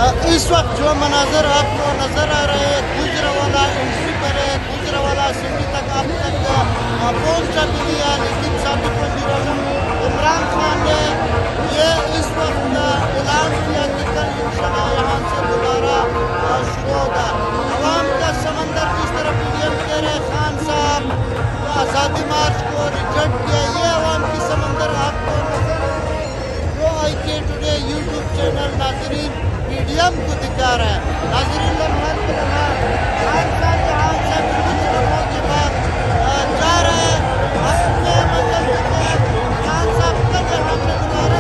इस वक्त जो मनाजर आपको नजर आ रहे हैं गुजरावाला एंट्री पर है, गुजरावाला सिटी तक अब तक पहुंचा भी नहीं है, लेकिन साबिक वज़ीर इमरान खान ने ये इस वक्त ऐलान किया कि कल इंशाअल्लाह यहाँ से दोबारा शुरू होगा। अवाम का समंदर जिस तरह पीडीएम कह रहे खान साहब आज़ादी मार्च को रिजेक्ट किया, ये अवाम की समंदर आपको नजर जो IK टुडे यूट्यूब चैनल नाजरीन पीडीएम को दिखा रहा है। नाजरीन लम्हा खान साहब यहाँ से कुछ लोगों के बाद जा रहे हैं अपने मतलब खान साहब कल यहाँ पे दोबारा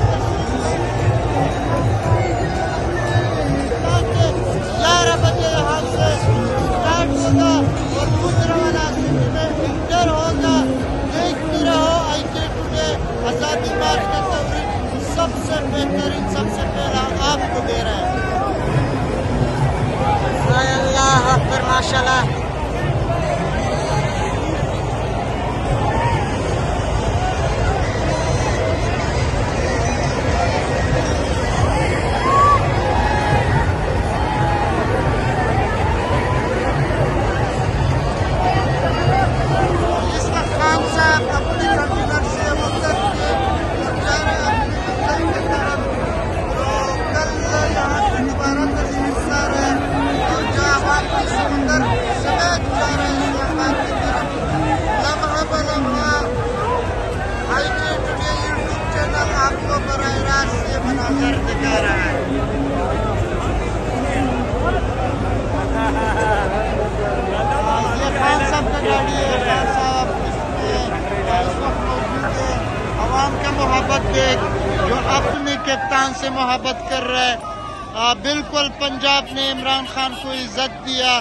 11 बजे यहाँ से स्टार्ट होगा और गुजरावाला सिटी में इंटर होगा। देखते रहो IK टुडे आज़ादी मार्च का कवरेज सबसे बेहतरीन सबसे पहला आपको दे रहा है। अल्लाह अकबर माशाल्लाह। इस वक्त खान साहब अपनी कन्वीनर से मुकर के जा रहे हैं अपनी मंजिल की तरफ। तो कल यहाँ पे दोबारा तशरीफ ला रहे हैं और जहाँ वापस समुंदर समेत जा रहे हैं इस्लामाबाद की तरफ। लम्हा ब लम्हा IK टुडे यूट्यूब चैनल आपको बराह रास्त ये मनाजर दिखा रहा है। ये खान साहब का गाड़ी है, खान साहब इस वक्त मौजूद है। अवाम का मोहब्बत देख जो अपने कप्तान से मोहब्बत कर रहा है। बिल्कुल पंजाब ने इमरान खान को इज्जत दिया।